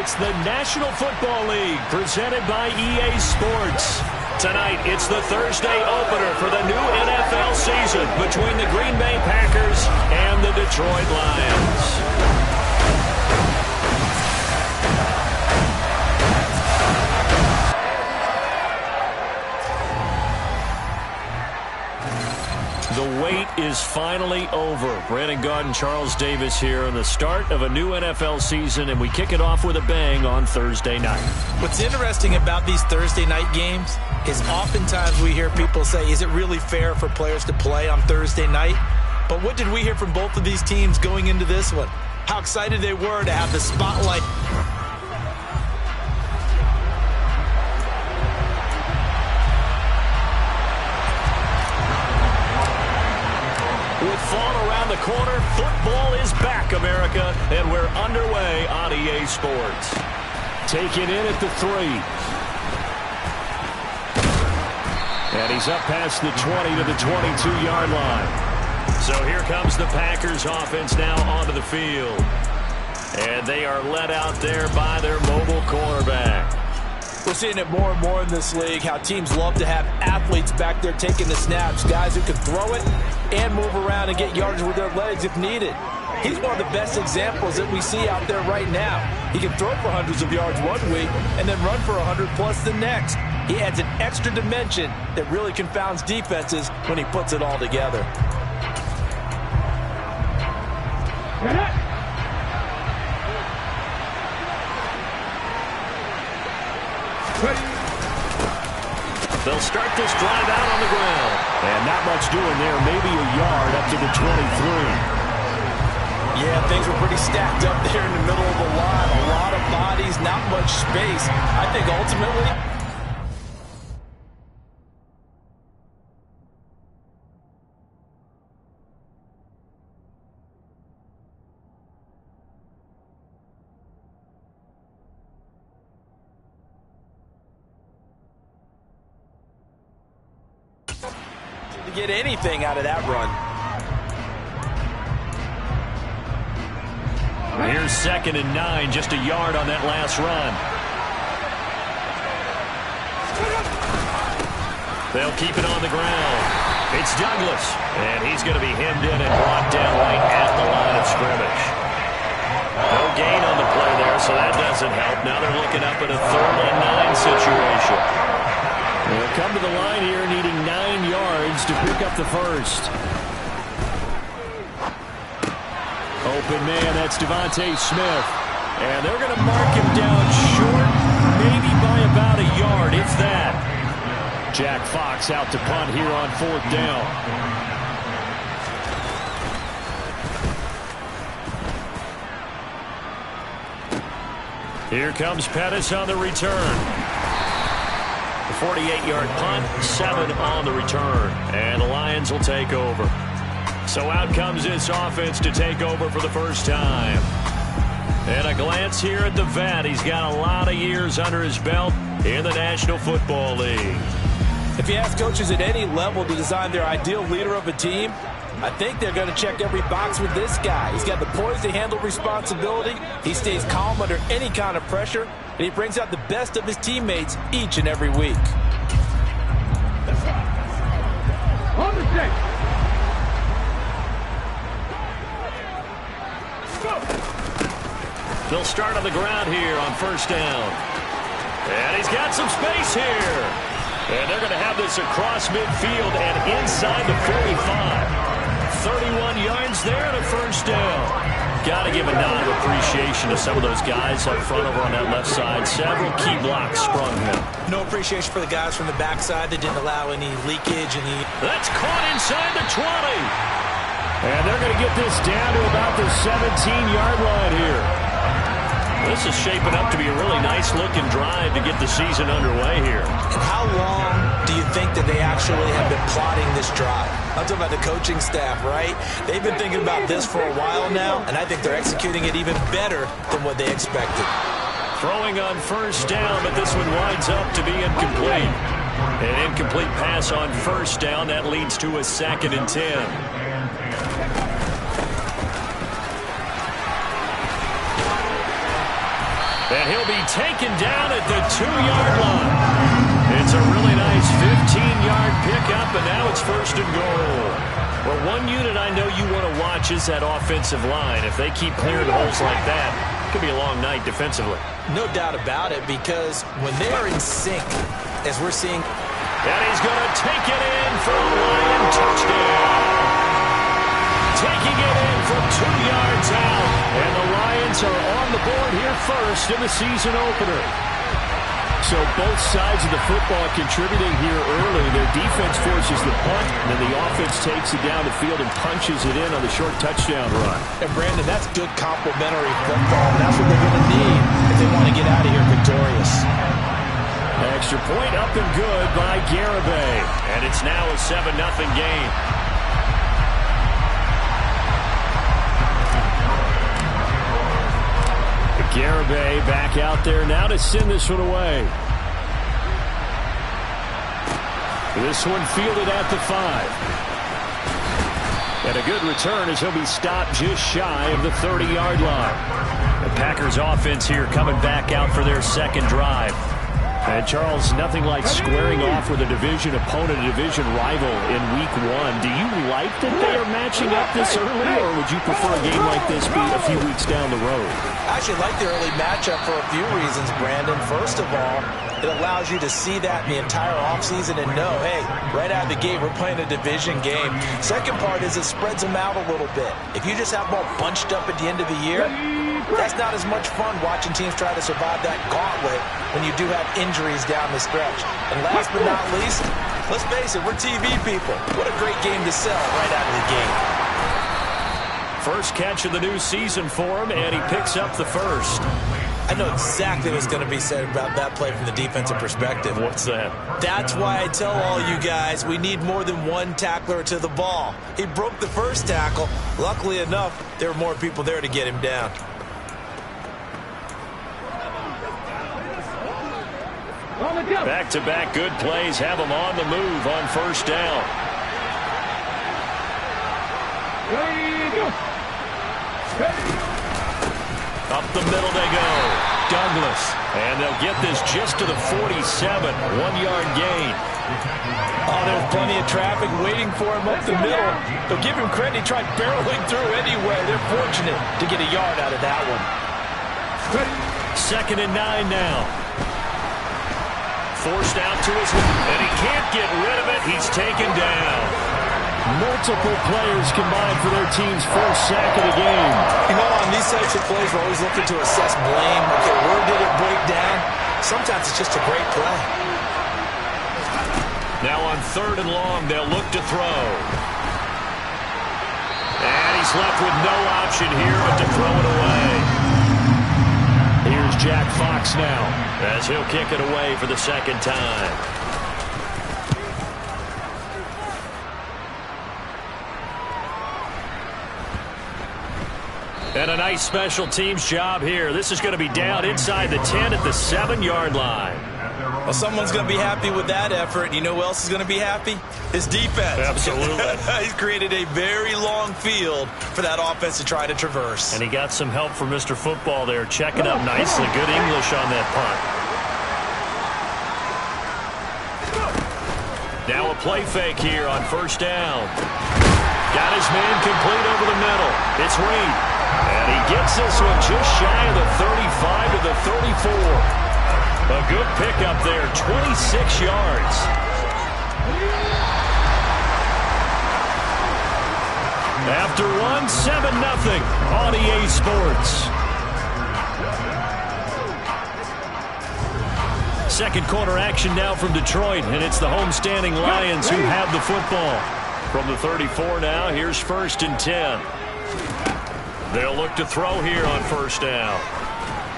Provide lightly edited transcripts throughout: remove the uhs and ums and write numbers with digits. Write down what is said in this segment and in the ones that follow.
It's the National Football League presented by EA Sports. Tonight, it's the Thursday opener for the new NFL season between the Green Bay Packers and the Detroit Lions. The wait is finally over. Brandon Gaudin and Charles Davis here on the start of a new NFL season, and we kick it off with a bang on Thursday night. What's interesting about these Thursday night games is oftentimes we hear people say, is it really fair for players to play on Thursday night? But what did we hear from both of these teams going into this one? How excited they were to have the spotlight. With fall around the corner, football is back, America, and we're underway on EA Sports. Taken in at the 3. And he's up past the 20 to the 22-yard line. So here comes the Packers offense now onto the field. And they are led out there by their mobile quarterback. We're seeing it more and more in this league, how teams love to have athletes back there taking the snaps, guys who can throw it and move around and get yards with their legs if needed. He's one of the best examples that we see out there right now. He can throw for hundreds of yards one week and then run for 100+ the next. He adds an extra dimension that really confounds defenses when he puts it all together. They'll start this drive out on the ground. And not much doing there. Maybe a yard up to the 23. Yeah, things were pretty stacked up there in the middle of the line. A lot of bodies, not much space. I think ultimately... to get anything out of that run. Here's 2nd and 9, just a yard on that last run. They'll keep it on the ground. It's Douglas, and he's going to be hemmed in and brought down right at the line of scrimmage. No gain on the play there, so that doesn't help. Now they're looking up at a 3rd and 9 situation. They'll come to the line here needing 9 yards to pick up the first. Open man, that's Devontae Smith. And they're going to mark him down short, maybe by about a yard, if that. Jack Fox out to punt here on 4th down. Here comes Pettis on the return. The 48-yard punt, 7 on the return. And the Lions will take over. So out comes this offense to take over for the first time. And a glance here at the vet. He's got a lot of years under his belt in the National Football League. If you ask coaches at any level to design their ideal leader of a team, I think they're going to check every box with this guy. He's got the poise to handle responsibility. He stays calm under any kind of pressure, and he brings out the best of his teammates each and every week. On the stick. They'll start on the ground here on 1st down. And he's got some space here. And they're going to have this across midfield and inside the 45. 31 yards there and a 1st down. Got to give a nod of appreciation to some of those guys up front over on that left side. Several key blocks sprung him. No appreciation for the guys from the backside that didn't allow any leakage. That's caught inside the 20. And they're going to get this down to about the 17-yard line here. This is shaping up to be a really nice-looking drive to get the season underway here. And how long do you think that they actually have been plotting this drive? I'm talking about the coaching staff, right? They've been thinking about this for a while now, and I think they're executing it even better than what they expected. Throwing on 1st down, but this one winds up to be incomplete. An incomplete pass on 1st down. That leads to a 2nd and 10. And he'll be taken down at the 2-yard line. It's a really nice 15-yard pickup, and now it's first and goal. Well, one unit I know you want to watch is that offensive line. If they keep clearing holes like that, it could be a long night defensively. No doubt about it, because when they're in sync, as we're seeing. And he's going to take it in for a Lion touchdown. Taking it in from 2 yards out. And the Lions are on the board here first in the season opener. So both sides of the football contributing here early. Their defense forces the punt, and then the offense takes it down the field and punches it in on the short touchdown run. And Brandon, that's good complementary football. That's what they're going to need if they want to get out of here victorious. Extra point up and good by Garibay. And it's now a 7-0 game. Garibay back out there now to send this one away. This one fielded at the 5. And a good return as he'll be stopped just shy of the 30-yard line. The Packers offense here coming back out for their second drive. And Charles, nothing like squaring off with a division opponent, a division rival in week 1. Do you like that they are matching up this early, or would you prefer a game like this be a few weeks down the road? I actually like the early matchup for a few reasons, Brandon. First of all, it allows you to see that in the entire offseason and know, hey, right out of the gate, we're playing a division game. Second part is it spreads them out a little bit. If you just have them all bunched up at the end of the year, that's not as much fun watching teams try to survive that gauntlet when you do have injuries down the stretch. And last but not least, let's face it, we're TV people. What a great game to sell right out of the gate. First catch of the new season for him, and he picks up the first. I know exactly what's going to be said about that play from the defensive perspective. What's that? That's why I tell all you guys we need more than one tackler to the ball. He broke the first tackle. Luckily enough, there were more people there to get him down. Back-to-back good plays have him on the move on first down. Up the middle they go. Douglas. And they'll get this just to the 47. 1-yard gain. Oh, there's plenty of traffic waiting for him up the middle. But give him credit, he tried barreling through anyway. They're fortunate to get a yard out of that one. 2nd and 9 now. Forced out to his left, and he can't get rid of it. He's taken down. Multiple players combined for their team's first sack of the game. You know, on these types of plays, we're always looking to assess blame. Okay, where did it break down? Sometimes it's just a great play. Now on 3rd and long, they'll look to throw. And he's left with no option here but to throw it away. Here's Jack Fox now, as he'll kick it away for the second time. And a nice special teams job here. This is going to be down inside the 10 at the 7-yard line. Well, someone's going to be happy with that effort. You know who else is going to be happy? His defense. Absolutely. He's created a very long field for that offense to try to traverse. And he got some help from Mr. Football there, checking up nicely. Good English on that punt. Now a play fake here on first down. Got his man complete over the middle. It's Reed. And he gets this one just shy of the 35 to the 34. A good pickup there, 26 yards. After one, 7-0 on EA Sports. Second quarter action now from Detroit, and it's the homestanding Lions who have the football. From the 34 now, here's 1st and 10. They'll look to throw here on first down.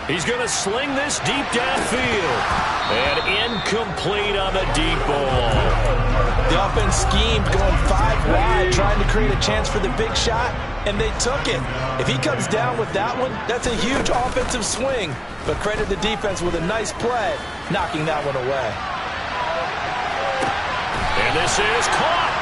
He's going to sling this deep downfield. And incomplete on the deep ball. The offense schemed going 5 wide, trying to create a chance for the big shot, and they took it. If he comes down with that one, that's a huge offensive swing. But credit the defense with a nice play, knocking that one away. And this is caught.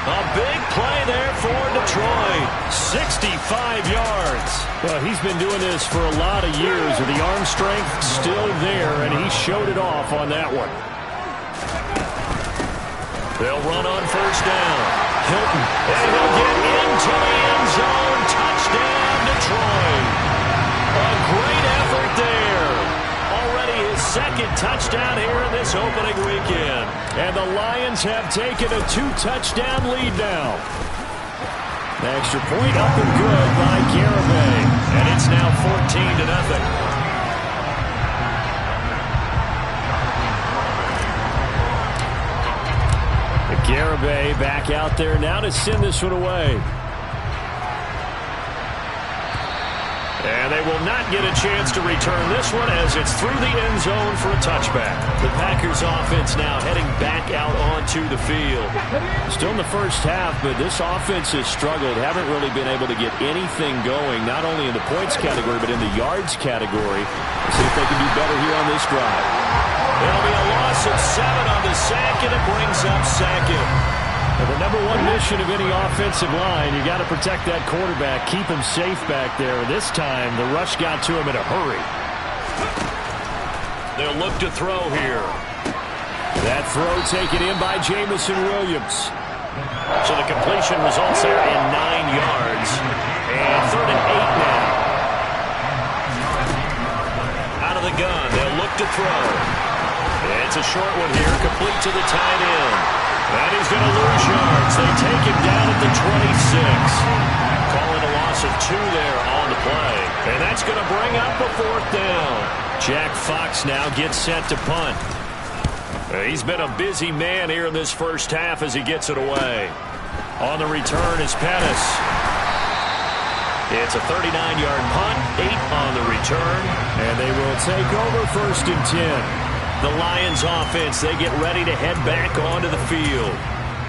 A big play there for Detroit. 65 yards. Well, he's been doing this for a lot of years, and the arm strength still there, and he showed it off on that one. They'll run on first down. Hilton, and he'll get into the end zone. Touchdown, Detroit. A great effort there. Already his second touchdown here in this opening weekend. And the Lions have taken a 2-touchdown lead now. The extra point up and good by Garibay. And it's now 14-0. Garibay back out there now to send this one away. And they will not get a chance to return this one as it's through the end zone for a touchback. The Packers offense now heading back out onto the field. Still in the first half, but this offense has struggled. Haven't really been able to get anything going, not only in the points category, but in the yards category. Let's see if they can do better here on this drive. There'll be a loss of 7 on the sack, and it brings up second. Well, the number one mission of any offensive line, you got to protect that quarterback, keep him safe back there. This time, the rush got to him in a hurry. They'll look to throw here. That throw taken in by Jameson Williams. So the completion results there in 9 yards. And 3rd and 8 now. Out of the gun, they'll look to throw. It's a short one here, complete to the tight end. And he's going to lose yards. They take him down at the 26. Calling a loss of 2 there on the play. And that's going to bring up a 4th down. Jack Fox now gets set to punt. He's been a busy man here in this first half as he gets it away. On the return is Pettis. It's a 39-yard punt, 8 on the return. And they will take over 1st and 10. The Lions offense, they get ready to head back onto the field.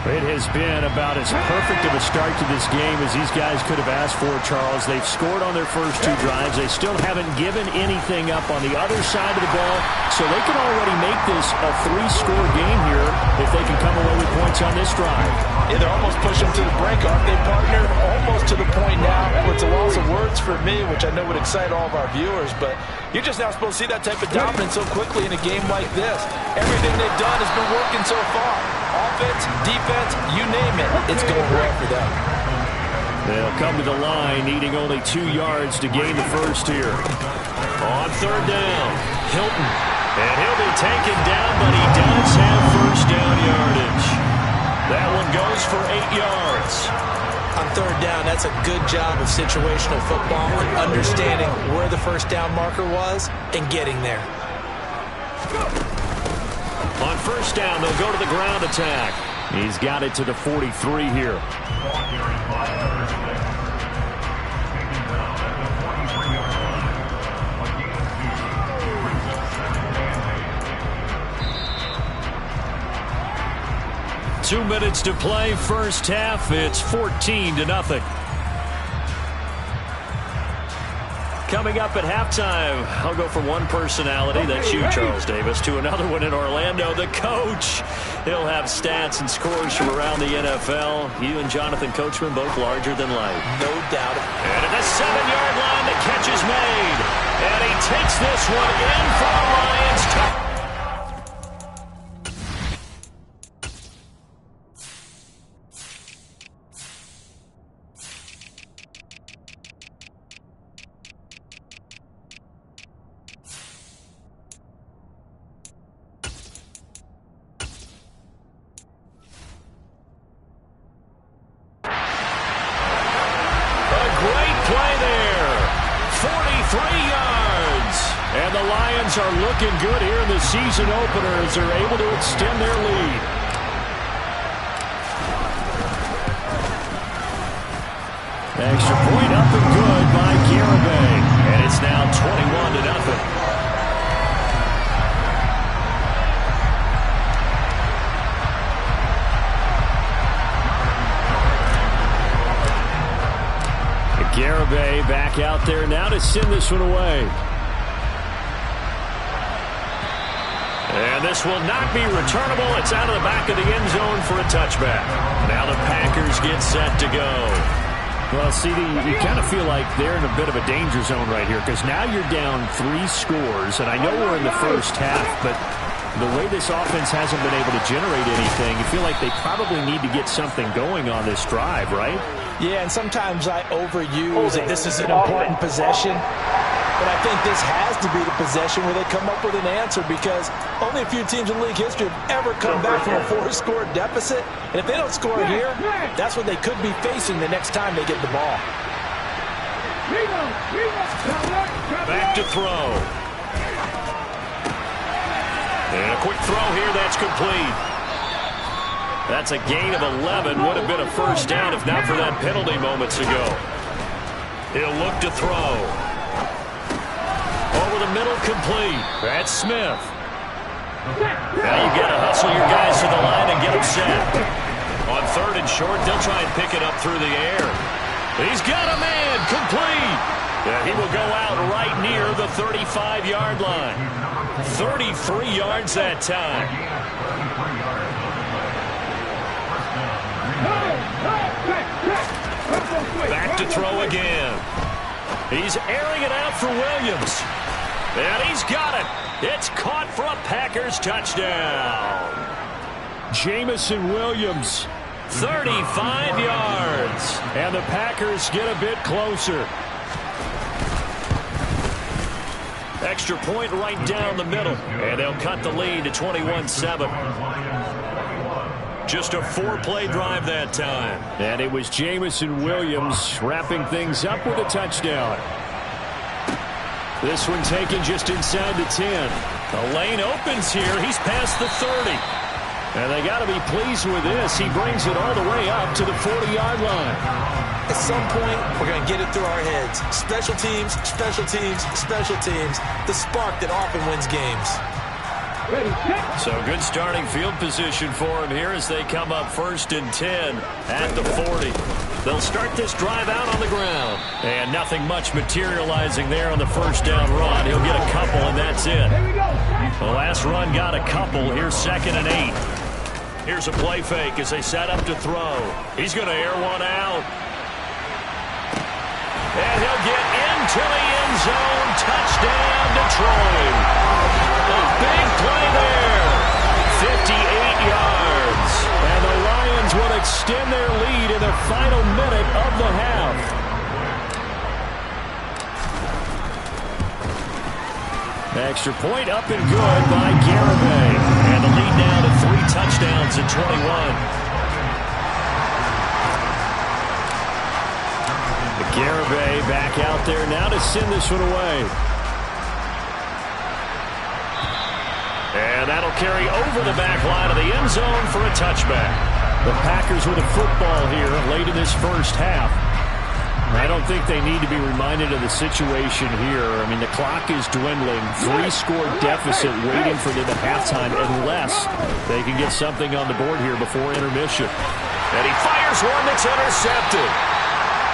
It has been about as perfect of a start to this game as these guys could have asked for, Charles. They've scored on their first 2 drives. They still haven't given anything up on the other side of the ball, so they can already make this a 3-score game here if they can come away with points on this drive. Yeah, they're almost pushing to the brink, aren't they, partner? Almost to the point now where it's a loss of words for me, which I know would excite all of our viewers, but you're just not supposed to see that type of dominance so quickly in a game like this. Everything they've done has been working so far. Offense, defense, you name it, it's going well for them. They'll come to the line, needing only 2 yards to gain the first here. On 3rd down, Hilton. And he'll be taken down, but he does have first down yardage. That one goes for 8 yards. On 3rd down, that's a good job of situational football and understanding where the first down marker was and getting there. On 1st down, they'll go to the ground attack. He's got it to the 43 here. Two minutes to play, first half. It's 14-0. Coming up at halftime, I'll go from one personality, that's you, Charles Davis, to another one in Orlando, the coach. He'll have stats and scores from around the NFL. You and Jonathan Coachman, both larger than life. No doubt. And at the 7-yard line, the catch is made. And he takes this one in for the Lions. And the Lions are looking good here in the season opener as they're able to extend their lead. Extra point up and good by Garibay. And it's now 21-0. Garibay back out there now to send this one away. And this will not be returnable. It's out of the back of the end zone for a touchback. Now the Packers get set to go. Well, CD, you kind of feel like they're in a bit of a danger zone right here because now you're down 3 scores, and I know we're in the first half, but the way this offense hasn't been able to generate anything, you feel like they probably need to get something going on this drive, right? Yeah, and sometimes I overuse it. This is an important possession. But I think this has to be the possession where they come up with an answer because only a few teams in league history have ever come back from a 4-score deficit. And if they don't score here, that's what they could be facing the next time they get the ball. Back to throw. And a quick throw here that's complete. That's a gain of 11. Would have been a first down if not for that penalty moments ago. He'll look to throw. Over the middle, complete. That's Smith. Now you got to hustle your guys to the line and get them set. On 3rd and short, they'll try and pick it up through the air. He's got a man, complete. He will go out right near the 35-yard line. 33 yards that time. Back to throw again. He's airing it out for Williams. And he's got it. It's caught for a Packers touchdown. Jamison Williams. 35 yards. And the Packers get a bit closer. Extra point right down the middle. And they'll cut the lead to 21-7. Just a 4-play drive that time. And it was Jamison Williams wrapping things up with a touchdown. This one taken just inside the 10. The lane opens here. He's past the 30. And they got to be pleased with this. He brings it all the way up to the 40-yard line. At some point, we're going to get it through our heads. Special teams, special teams, special teams. The spark that often wins games. So good starting field position for him here as they come up 1st and 10 at the 40. They'll start this drive out on the ground. And nothing much materializing there on the first down run. He'll get a couple, and that's it. The last run got a couple. Here's 2nd and 8. Here's a play fake as they set up to throw. He's going to air one out. And he'll get into the end zone. Touchdown, Detroit. A big play there. 58 yards. And the Lions will extend their lead in the final minute of the half. Extra point up and good by Garibay. And the lead now to 3 touchdowns at 21. Garibay back out there now to send this one away. And that'll carry over the back line of the end zone for a touchback. The Packers with a football here late in this first half. I don't think they need to be reminded of the situation here. I mean, the clock is dwindling. 3-score deficit waiting for them at halftime unless they can get something on the board here before intermission. And he fires one that's intercepted.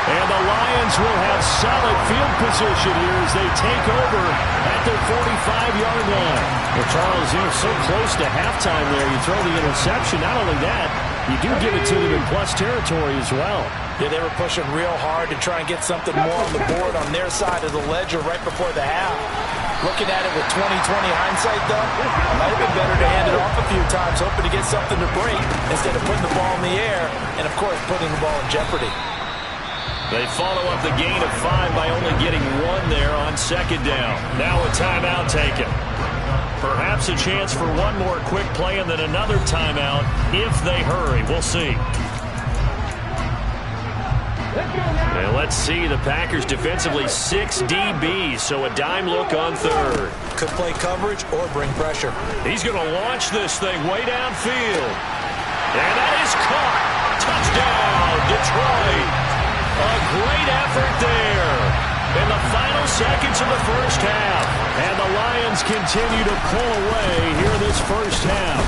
And the Lions will have solid field position here as they take over at their 45-yard line. Well, Charles, you're so close to halftime there. You throw the interception. Not only that, you do give it to them in plus territory as well. Yeah, they were pushing real hard to try and get something more on the board on their side of the ledger right before the half. Looking at it with 20/20 hindsight, though, it might have been better to hand it off a few times, hoping to get something to break instead of putting the ball in the air and, of course, putting the ball in jeopardy. They follow up the gain of 5 by only getting 1 there on 2nd down. Now a timeout taken. Perhaps a chance for one more quick play and then another timeout if they hurry. We'll see. And let's see, the Packers defensively 6 DBs, so a dime look on 3rd. Could play coverage or bring pressure. He's going to launch this thing way downfield. And that is caught. Touchdown, Detroit. A great effort there in the final seconds of the first half. And the Lions continue to pull away here in this first half.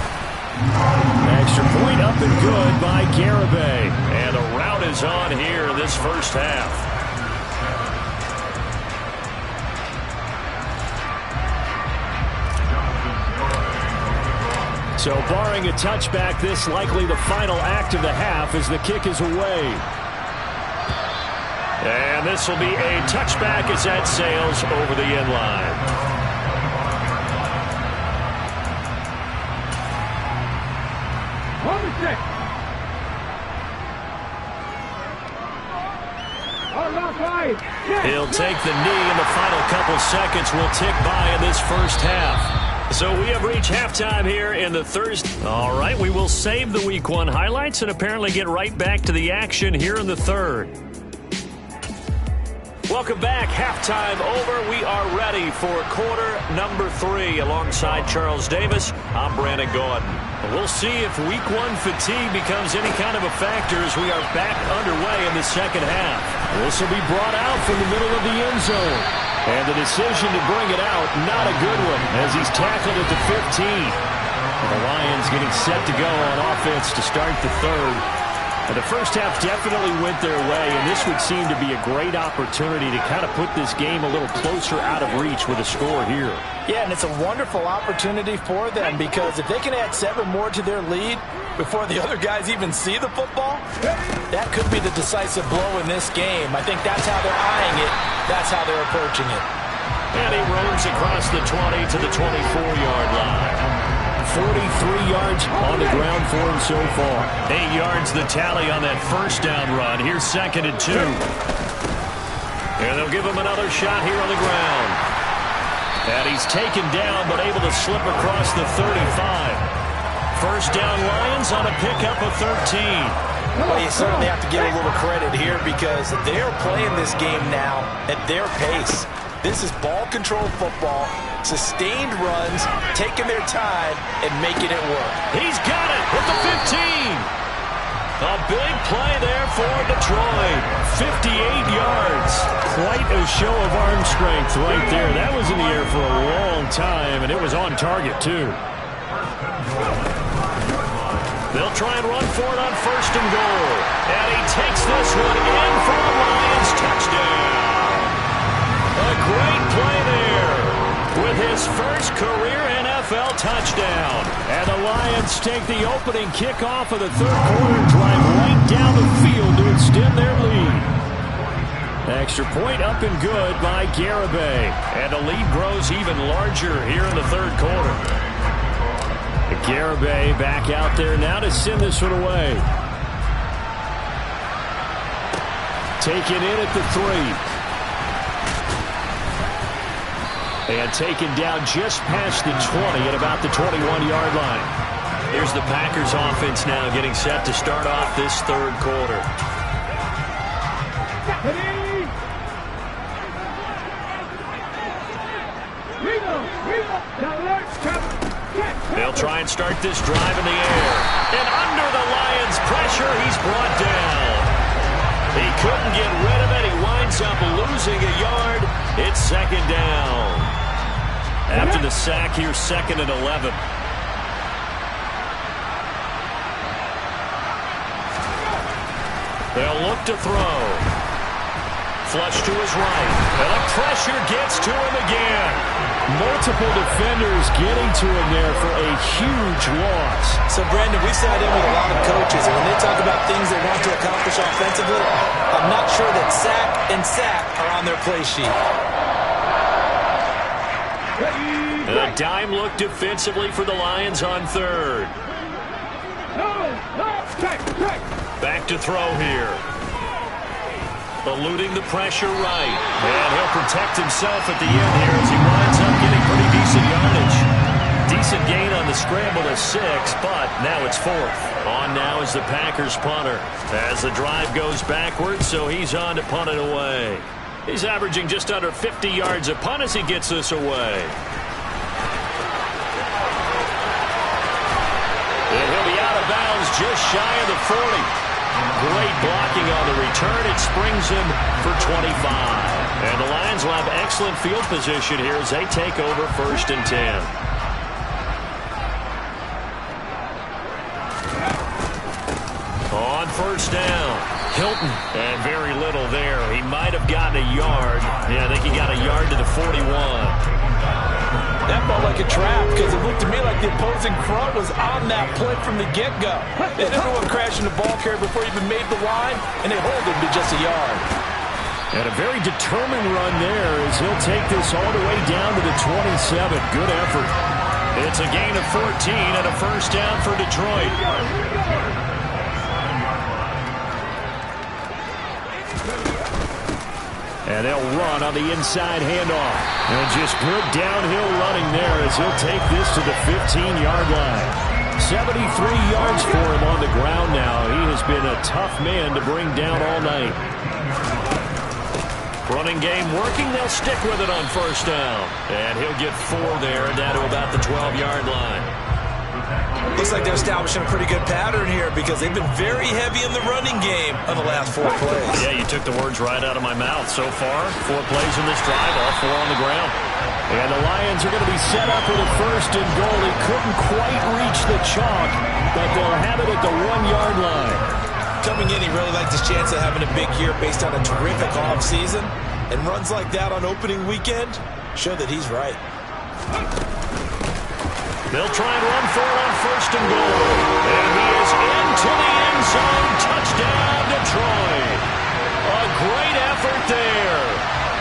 Extra point up and good by Garibay. And the rout is on here in this first half. So barring a touchback, this likely the final act of the half as the kick is away. And this will be a touchback as that sails over the end line. On the 6. On the 5. He'll take the knee, and the final couple seconds will tick by in this first half. So we have reached halftime here in the Thursday. All right, we will save the Week 1 highlights and apparently get right back to the action here in the third. Welcome back. Halftime over. We are ready for quarter number 3. Alongside Charles Davis, I'm Brandon Gordon. We'll see if Week 1 fatigue becomes any kind of a factor as we are back underway in the second half. This will be brought out from the middle of the end zone. And the decision to bring it out, not a good one, as he's tackled at the 15. The Lions getting set to go on offense to start the third. And the first half definitely went their way, and this would seem to be a great opportunity to kind of put this game a little closer out of reach with a score here. Yeah, and it's a wonderful opportunity for them because if they can add 7 more to their lead before the other guys even see the football, that could be the decisive blow in this game. I think that's how they're eyeing it. That's how they're approaching it. And he roams across the 20 to the 24-yard line. 43 yards on the ground for him so far. 8 yards the tally on that first down run. Here's 2nd and 2. And they'll give him another shot here on the ground. And he's taken down but able to slip across the 35. First down Lions on a pickup of 13. Well, you certainly have to give a little credit here because they're playing this game now at their pace. This is ball control football, sustained runs, taking their time, and making it work. He's got it with the 15. A big play there for Detroit. 58 yards. Quite a show of arm strength right there. That was in the air for a long time, and it was on target, too. They'll try and run for it on 1st and goal. And he takes this one in for a Lions touchdown. A great play there with his first career NFL touchdown. And the Lions take the opening kickoff of the third quarter and drive right down the field to extend their lead. Extra point up and good by Garibay. And the lead grows even larger here in the third quarter. Garibay back out there now to send this one away. Taken in at the 3. And taken down just past the 20 at about the 21-yard line. Here's the Packers offense now getting set to start off this third quarter. They'll try and start this drive in the air. And under the Lions' pressure, he's brought down. He couldn't get rid of it. He winds up losing a yard. It's 2nd down. After the sack, here's 2nd and 11. They'll look to throw. Flush to his right. And the pressure gets to him again. Multiple defenders getting to him there for a huge loss. So, Brandon, we sat in with a lot of coaches, and when they talk about things they want to accomplish offensively, I'm not sure that sack and sack are on their play sheet. A dime look defensively for the Lions on 3rd. Back to throw here. Eluding the pressure right. And he'll protect himself at the end here as he winds up getting pretty decent yardage. Decent gain on the scramble to 6, but now it's 4th. On now is the Packers punter as the drive goes backwards, so he's on to punt it away. He's averaging just under 50 yards a punt as he gets this away. And he'll be out of bounds just shy of the 40. Great blocking on the return. It springs him for 25. And the Lions will have excellent field position here as they take over 1st and 10. On 1st down, Hilton. And very little there. He might have gotten a yard. Yeah, I think he got a yard to the 41. That felt like like a trap because it looked to me like the opposing front was on that play from the get-go. They didn't want to crash into the ball carrier before he even made the line, and they hold him to just a yard. And a very determined run there as he'll take this all the way down to the 27. Good effort. It's a gain of 14 and a first down for Detroit. And they'll run on the inside handoff. And just good downhill running there as he'll take this to the 15-yard line. 73 yards for him on the ground now. He has been a tough man to bring down all night. Running game working. They'll stick with it on first down. And he'll get 4 there and down to about the 12-yard line. Looks like they're establishing a pretty good pattern here because they've been very heavy in the running game on the last 4 plays. Yeah, you took the words right out of my mouth. So far, 4 plays in this drive, all 4 on the ground. And the Lions are going to be set up with a first and goal. He couldn't quite reach the chalk, but they'll have it at the 1-yard line. Coming in, he really liked his chance of having a big year based on a terrific offseason. And runs like that on opening weekend show that he's right. They'll try and run for it on first and goal. And he is into the end zone. Touchdown, Detroit. A great effort there.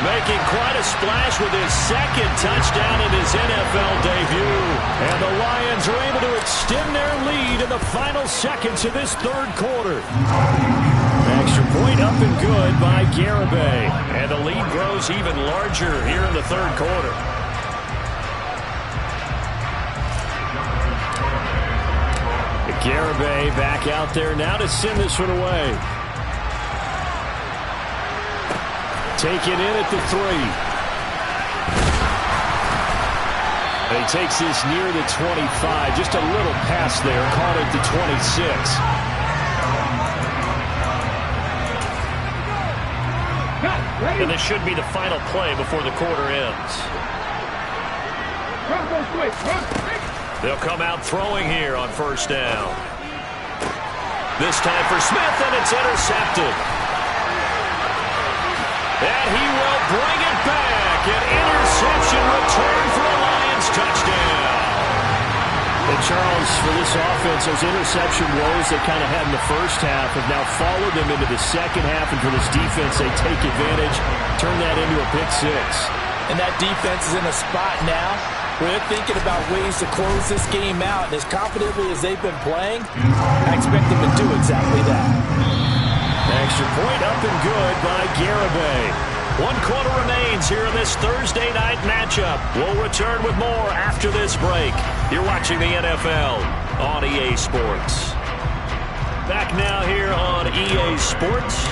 Making quite a splash with his second touchdown in his NFL debut. And the Lions are able to extend their lead in the final seconds of this third quarter. Extra point up and good by Garibay. And the lead grows even larger here in the third quarter. Garibay back out there now to send this one away. Taken in at the 3. He takes this near the 25. Just a little pass there. Caught at the 26. And this should be the final play before the quarter ends. They'll come out throwing here on first down. This time for Smith, and it's intercepted. And he will bring it back. An interception return for a Lions touchdown. And Charles, for this offense, those interception woes they kind of had in the first half have now followed them into the second half. And for this defense, they take advantage, turn that into a pick 6. And that defense is in a spot now where they're thinking about ways to close this game out. And as confidently as they've been playing, I expect them to do exactly that. Extra point up and good by Garibay. 1 quarter remains here in this Thursday night matchup. We'll return with more after this break. You're watching the NFL on EA Sports. Back now here on EA Sports,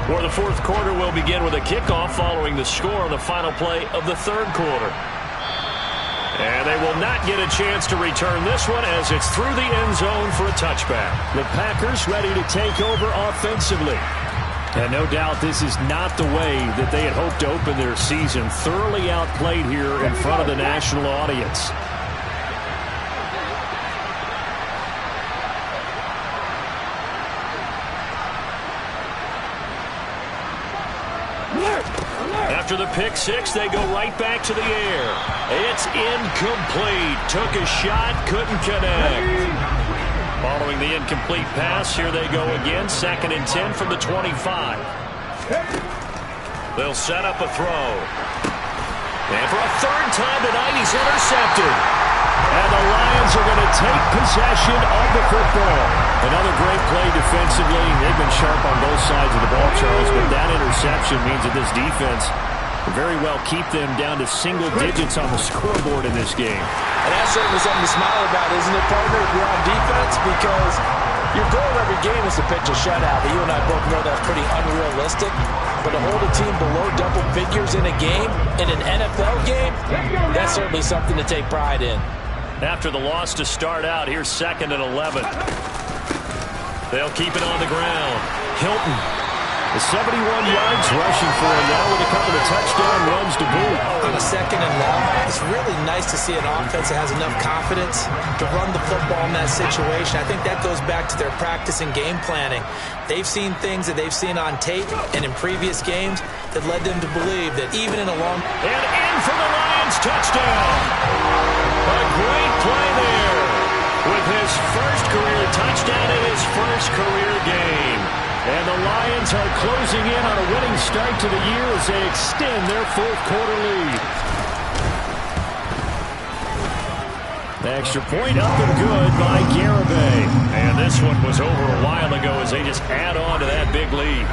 where the fourth quarter will begin with a kickoff following the score on the final play of the third quarter. And they will not get a chance to return this one as it's through the end zone for a touchback. The Packers ready to take over offensively. And no doubt this is not the way that they had hoped to open their season. Thoroughly outplayed here in front of the national audience. After the pick 6, they go right back to the air. It's incomplete. Took a shot, couldn't connect. Following the incomplete pass, here they go again. 2nd and 10 from the 25. They'll set up a throw. And for a third time tonight, he's intercepted. And the Lions are going to take possession of the football. Another great play defensively. They've been sharp on both sides of the ball, Charles, but that interception means that this defense will very well keep them down to single digits on the scoreboard in this game. And that's certainly something to smile about, isn't it, partner, if you're on defense? Because your goal of every game is to pitch a shutout. But you and I both know that's pretty unrealistic. But to hold a team below double figures in a game, in an NFL game, that's certainly something to take pride in. After the loss to start out, here's 2nd and 11. They'll keep it on the ground. Hilton. The 71 yards rushing for him now with a couple of touchdown runs to boot. On a 2nd and long, it's really nice to see an offense that has enough confidence to run the football in that situation. I think that goes back to their practice and game planning. They've seen things that they've seen on tape and in previous games that led them to believe that even in a long... And in for the Lions touchdown. touchdown in his first career game. And the Lions are closing in on a winning start to the year as they extend their fourth quarter lead. The extra point up and good by Garibay. And this one was over a while ago as they just add on to that big lead.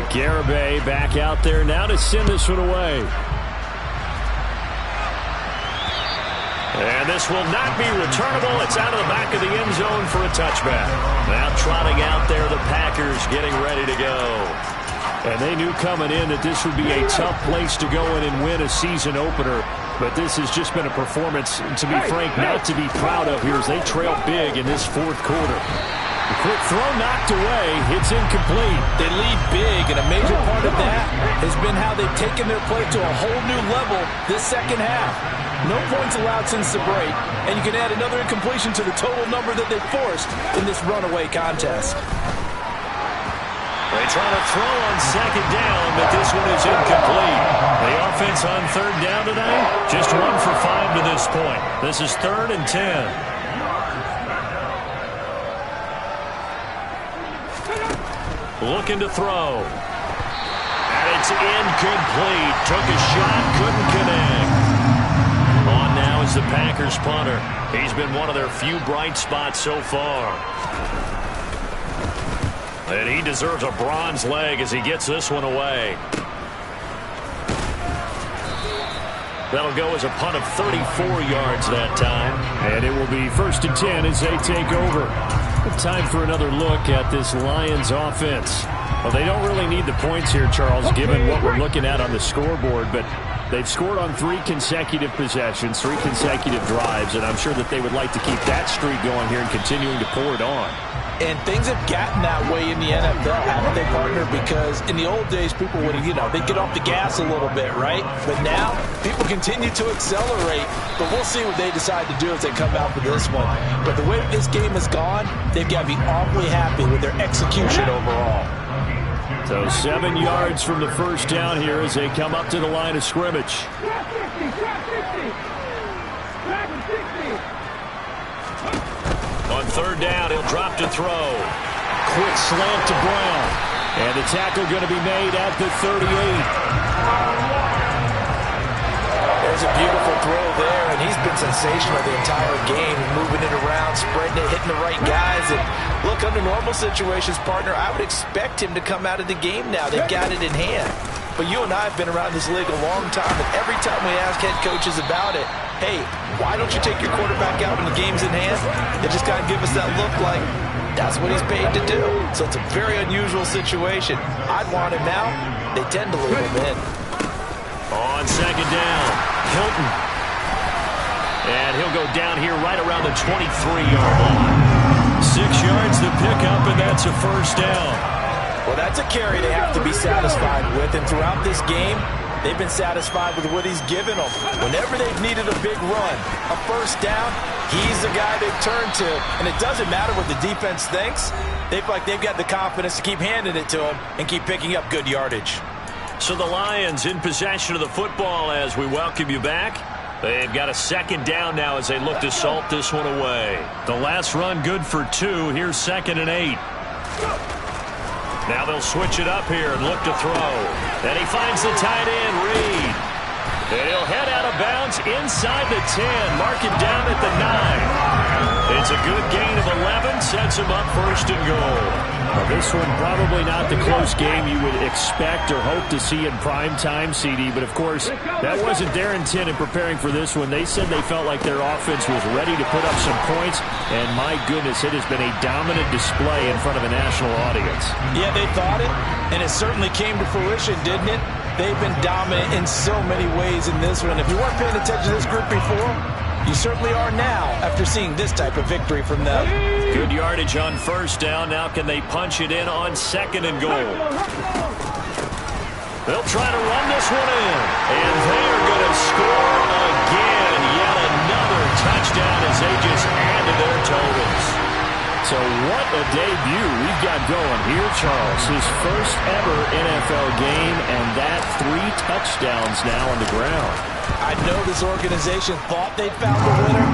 Garibay back out there now to send this one away. And this will not be returnable. It's out of the back of the end zone for a touchback. Now trotting out there, the Packers getting ready to go. And they knew coming in that this would be a tough place to go in and win a season opener. But this has just been a performance, to be frank, not to be proud of here as they trail big in this fourth quarter. The quick throw knocked away. It's incomplete. They lead big, and a major part of that has been how they've taken their play to a whole new level this second half. No points allowed since the break, and you can add another incompletion to the total number that they forced in this runaway contest. They try to throw on second down, but this one is incomplete. The offense on third down today, just 1 for 5 to this point. This is 3rd and 10. Looking to throw. And it's incomplete. Took a shot, couldn't connect. On now is the Packers punter. He's been one of their few bright spots so far. And he deserves a bronze leg as he gets this one away. That'll go as a punt of 34 yards that time. And it will be 1st and 10 as they take over. Time for another look at this Lions offense. Well, they don't really need the points here, Charles, given what we're looking at on the scoreboard, but they've scored on 3 consecutive possessions, 3 consecutive drives, and I'm sure that they would like to keep that streak going here and continuing to pour it on. And things have gotten that way in the NFL, haven't they, partner? Because in the old days, people would, they'd get off the gas a little bit, right? But now, people continue to accelerate. But we'll see what they decide to do as they come out for this one. But the way this game has gone, they've got to be awfully happy with their execution overall. So 7 yards from the first down here as they come up to the line of scrimmage. On third down, he'll drop to throw. Quick slant to Brown. And the tackle going to be made at the 38. There's a beautiful throw there, and he's been sensational the entire game, moving it around, spreading it, hitting the right guys. And look, under normal situations, partner, I would expect him to come out of the game now. They've got it in hand. But you and I have been around this league a long time, and every time we ask head coaches about it, hey, why don't you take your quarterback out when the game's in hand? They just kind of give us that look like that's what he's paid to do. So it's a very unusual situation. I'd want him now. They tend to leave him in. On second down, Hilton. And he'll go down here right around the 23-yard line. 6 yards to pick up, and that's a first down. Well, that's a carry they have to be satisfied with. And throughout this game, they've been satisfied with what he's given them. Whenever they've needed a big run, a first down, he's the guy they've turned to. And it doesn't matter what the defense thinks. They feel like they've got the confidence to keep handing it to him and keep picking up good yardage. So the Lions in possession of the football as we welcome you back. They've got a second down now as they look to salt this one away. The last run good for 2. Here's 2nd and 8. Now they'll switch it up here and look to throw. And he finds the tight end, Reed. And he'll head out of bounds inside the 10. Mark him down at the 9. It's a good gain of 11. Sets him up 1st and goal. Well, this one probably not the close game you would expect or hope to see in prime time, CD. But, of course, that wasn't their intent in preparing for this one. They said they felt like their offense was ready to put up some points. And, my goodness, it has been a dominant display in front of a national audience. Yeah, they thought it, and it certainly came to fruition, didn't it? They've been dominant in so many ways in this one. If you weren't paying attention to this group before, you certainly are now after seeing this type of victory from them. Good yardage on first down. Now can they punch it in on 2nd and goal? They'll try to run this one in. And they are going to score again. Yet another touchdown as they just add to their totals. So what a debut we've got going here, Charles. His first ever NFL game, and that 3 touchdowns now on the ground. I know this organization thought they'd found the winner,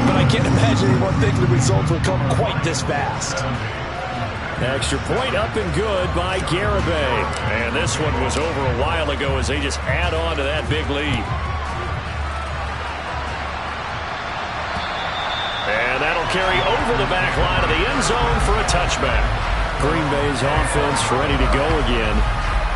but I can't imagine anyone thinking the results would come quite this fast. Extra point up and good by Garibay. And this one was over a while ago as they just add on to that big lead. And that'll carry over the back line of the end zone for a touchback. Green Bay's offense ready to go again.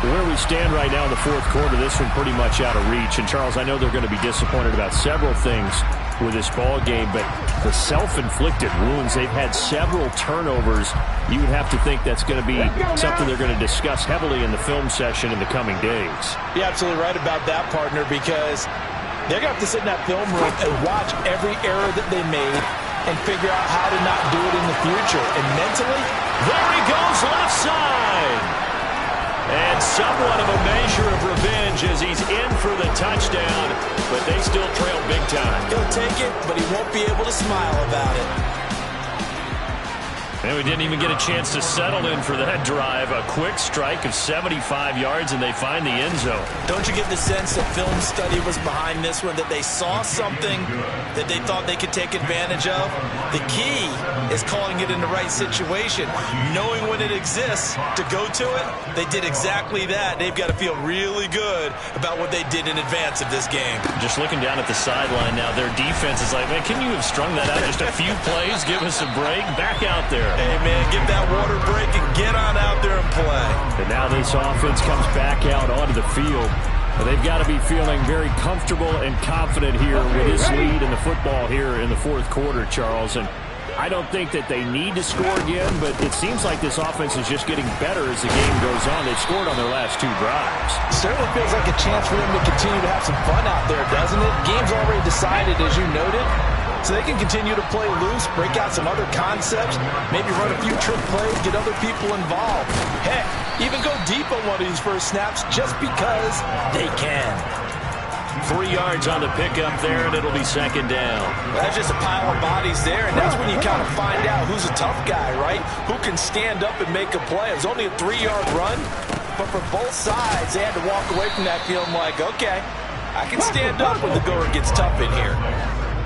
Where we stand right now in the fourth quarter, this one pretty much out of reach. And, Charles, I know they're going to be disappointed about several things with this ball game, but the self-inflicted wounds, they've had several turnovers. You would have to think that's going to be something they're going to discuss heavily in the film session in the coming days. You're absolutely right about that, partner, because they're going to have to sit in that film room and watch every error that they made and figure out how to not do it in the future. And mentally, there he goes left side. And somewhat of a measure of revenge as he's in for the touchdown, but they still trail big time. He'll take it, but he won't be able to smile about it. And we didn't even get a chance to settle in for that drive. A quick strike of 75 yards, and they find the end zone. Don't you get the sense that film study was behind this one, that they saw something that they thought they could take advantage of? The key is calling it in the right situation, knowing when it exists to go to it. They did exactly that. They've got to feel really good about what they did in advance of this game. Just looking down at the sideline now, their defense is like, man, can you have strung that out just a few plays? Give us a break. Back out there. Hey, man, give that water break and get on out there and play. And now this offense comes back out onto the field. And they've got to be feeling very comfortable and confident here with this lead in the football here in the fourth quarter, Charles. And I don't think that they need to score again, but it seems like this offense is just getting better as the game goes on. They've scored on their last 2 drives. Certainly feels like a chance for them to continue to have some fun out there, doesn't it? Game's already decided, as you noted. So they can continue to play loose, break out some other concepts, maybe run a few trick plays, get other people involved. Heck, even go deep on one of these first snaps just because they can. 3 yards on the pickup there, and it'll be second down. That's just a pile of bodies there, and that's when you kind of find out who's a tough guy, right? Who can stand up and make a play. It was only a 3-yard run, but for both sides, they had to walk away from that feeling like, okay, I can stand up when the going gets tough in here.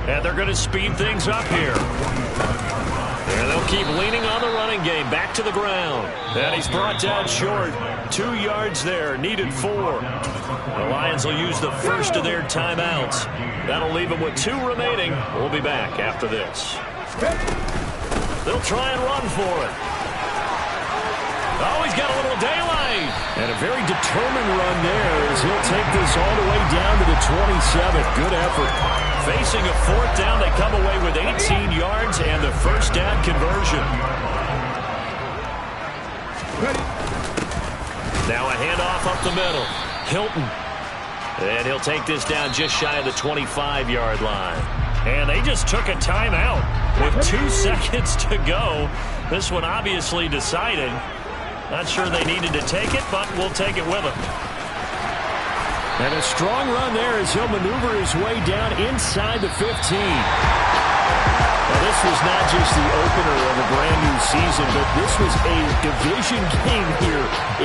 And they're going to speed things up here. And they'll keep leaning on the running game. Back to the ground. And he's brought down short. 2 yards there. Needed 4. The Lions will use the first of their timeouts. That'll leave them with 2 remaining. We'll be back after this. They'll try and run for it. Oh, he's got a little daylight. And a very determined run there as he'll take this all the way down to the 27. Good effort. Facing a 4th down, they come away with 18 yards and the first down conversion. Now a handoff up the middle. Hilton. And he'll take this down just shy of the 25-yard line. And they just took a timeout with 2 seconds to go. This one obviously decided. Not sure they needed to take it, but we'll take it with them. And a strong run there as he'll maneuver his way down inside the 15. Now, this was not just the opener of a brand new season, but this was a division game here in